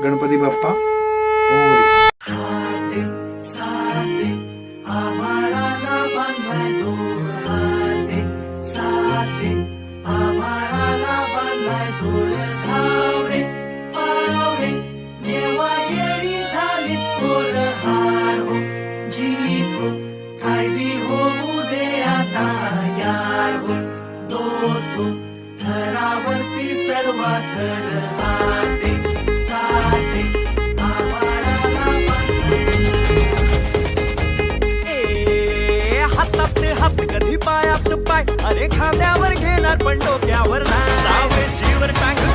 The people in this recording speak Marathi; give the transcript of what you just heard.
गणपती बाप्पा मोरया. थरावरती चढवा थर हाते साते हातात हात कधी पायात पाय, अरे खांद्यावर घेणार पण डोक्यावर नाही. सावे शिवर टांग